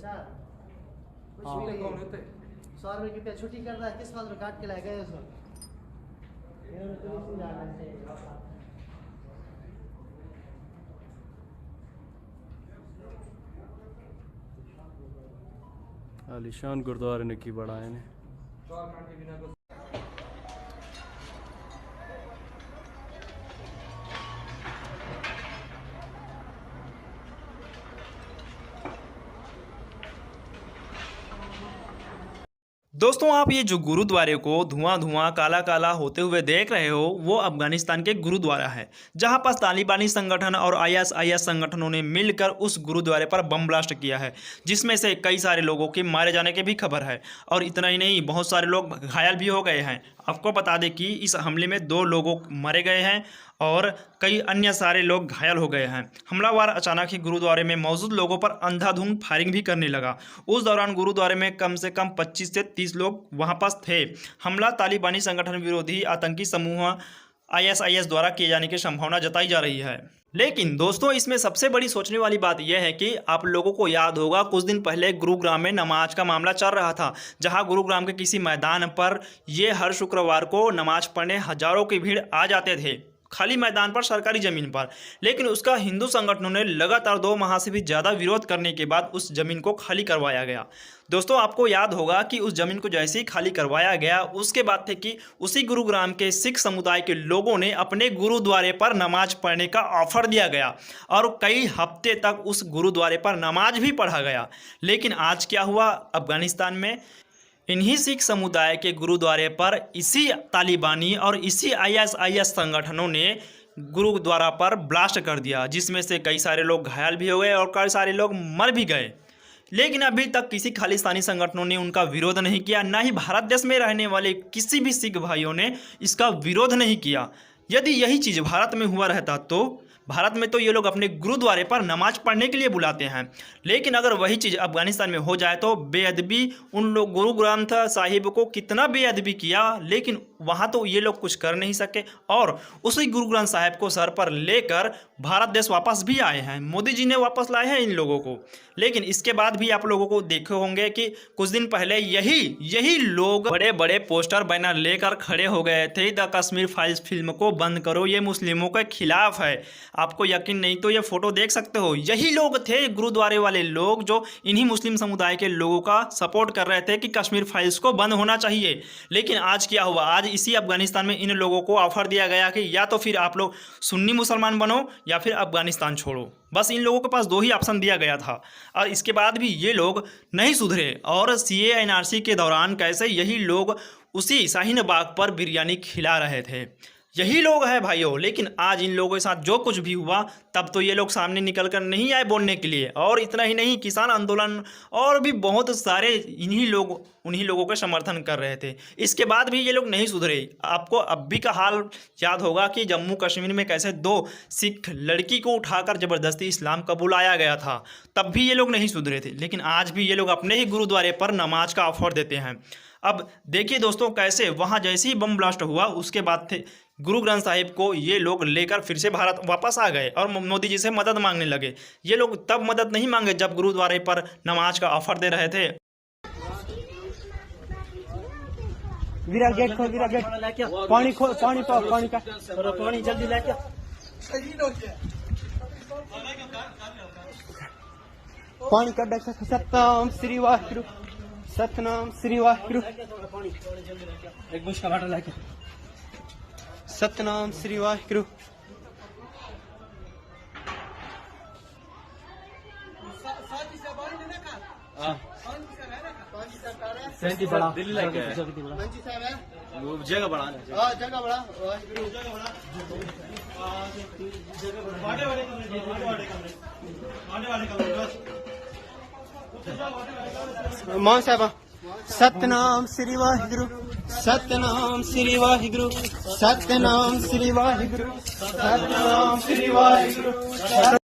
कुछ भी नहीं होते 100 रुपए की छुट्टी कर रहा है, किस बात में काट के लाए गए उसको। आलिशान गुरुद्वारे ने की बढ़ाए ने। दोस्तों, आप ये जो गुरुद्वारे को धुआं धुआं काला काला होते हुए देख रहे हो, वो अफगानिस्तान के गुरुद्वारा है, जहां पर तालिबानी संगठन और आईएसआईएस संगठनों ने मिलकर उस गुरुद्वारे पर बम ब्लास्ट किया है, जिसमें से कई सारे लोगों के मारे जाने की भी खबर है। और इतना ही नहीं, बहुत सारे लोग घायल भी हो गए हैं। आपको बता दें कि इस हमले में 2 लोग मारे गए हैं और कई अन्य सारे लोग घायल हो गए हैं। हमलावर अचानक ही गुरुद्वारे में मौजूद लोगों पर अंधाधुंध फायरिंग भी करने लगा। उस दौरान गुरुद्वारे में कम से कम 25 से 30 लोग वहां पास थे। हमला तालिबानी संगठन विरोधी आतंकी समूह आईएसआईएस द्वारा किए जाने की संभावना जताई जा रही है। लेकिन दोस्तों, इसमें सबसे बड़ी सोचने वाली बात यह है कि आप लोगों को याद होगा, कुछ दिन पहले गुरुग्राम में नमाज का मामला चल रहा था, जहां गुरुग्राम के किसी मैदान पर ये हर शुक्रवार को नमाज पढ़ने हजारों की भीड़ आ जाते थे, खाली मैदान पर, सरकारी जमीन पर। लेकिन उसका हिंदू संगठनों ने लगातार 2 माह से भी ज़्यादा विरोध करने के बाद उस जमीन को खाली करवाया गया। दोस्तों, आपको याद होगा कि उस जमीन को जैसे ही खाली करवाया गया, उसके बाद थे कि उसी गुरुग्राम के सिख समुदाय के लोगों ने अपने गुरुद्वारे पर नमाज पढ़ने का ऑफर दिया गया और कई हफ्ते तक उस गुरुद्वारे पर नमाज भी पढ़ा गया। लेकिन आज क्या हुआ अफगानिस्तान में? इन्हीं सिख समुदाय के गुरुद्वारे पर इसी तालिबानी और इसी आईएसआईएस संगठनों ने गुरुद्वारा पर ब्लास्ट कर दिया, जिसमें से कई सारे लोग घायल भी हो गए और कई सारे लोग मर भी गए। लेकिन अभी तक किसी खालिस्तानी संगठनों ने उनका विरोध नहीं किया, ना ही भारत देश में रहने वाले किसी भी सिख भाइयों ने इसका विरोध नहीं किया। यदि यही चीज़ भारत में हुआ रहता तो भारत में तो ये लोग अपने गुरुद्वारे पर नमाज पढ़ने के लिए बुलाते हैं। लेकिन अगर वही चीज़ अफगानिस्तान में हो जाए तो बेअदबी, उन लोग गुरु ग्रंथ साहिब को कितना बेअदबी किया, लेकिन वहाँ तो ये लोग कुछ कर नहीं सके और उसी गुरु ग्रंथ साहिब को सर पर लेकर भारत देश वापस भी आए हैं। मोदी जी ने वापस लाए हैं इन लोगों को। लेकिन इसके बाद भी आप लोगों को देखे होंगे कि कुछ दिन पहले यही लोग बड़े बड़े पोस्टर बैनर लेकर खड़े हो गए थे, द कश्मीर फाइल्स फिल्म को बंद करो, ये मुस्लिमों के खिलाफ है। आपको यकीन नहीं तो ये फोटो देख सकते हो। यही लोग थे, गुरुद्वारे वाले लोग, जो इन्हीं मुस्लिम समुदाय के लोगों का सपोर्ट कर रहे थे कि कश्मीर फाइल्स को बंद होना चाहिए। लेकिन आज क्या हुआ? आज इसी अफगानिस्तान में इन लोगों को ऑफर दिया गया कि या तो फिर आप लोग सुन्नी मुसलमान बनो या फिर अफगानिस्तान छोड़ो। बस इन लोगों के पास 2 ही ऑप्शन दिया गया था और इसके बाद भी ये लोग नहीं सुधरे। और सीए एनआरसी के दौरान कैसे यही लोग उसी शाहीन बाग पर बिरयानी खिला रहे थे, यही लोग हैं भाइयों। लेकिन आज इन लोगों के साथ जो कुछ भी हुआ, तब तो ये लोग सामने निकल कर नहीं आए बोलने के लिए। और इतना ही नहीं, किसान आंदोलन और भी बहुत सारे उन्हीं लोगों के समर्थन कर रहे थे। इसके बाद भी ये लोग नहीं सुधरे। आपको अब भी का हाल याद होगा कि जम्मू कश्मीर में कैसे 2 सिख लड़की को उठाकर ज़बरदस्ती इस्लाम कबूलाया गया था, तब भी ये लोग नहीं सुधरे थे। लेकिन आज भी ये लोग अपने ही गुरुद्वारे पर नमाज का ऑफर देते हैं। अब देखिए दोस्तों, कैसे वहाँ जैसे ही बम ब्लास्ट हुआ, उसके बाद थे गुरु ग्रंथ साहिब को ये लोग लेकर फिर से भारत वापस आ गए और मोदी जी से मदद मांगने लगे। ये लोग तब मदद नहीं मांगे जब गुरुद्वारे पर नमाज का ऑफर दे रहे थे। वीरा गेट खोल, वीरा गेट, पानी खोल, पानी पाओ, पानी का पानी जल्दी लेके पानी का देख। सतनाम श्री वाहिगुरु, सतनाम श्री वाहिगुरु, एक बुश का वाटर लेके, सतनाम श्री वाहिगुरु। सेंटी बड़ा दिल्ली लेके वो जगह बड़ा जगह बड़ा मां साहब, सतनाम श्री वाहिगुरु, सतनाम श्री वाहिगुरु, सतनाम श्री वाहिगुरु, सतनाम श्री वाहिगुरु।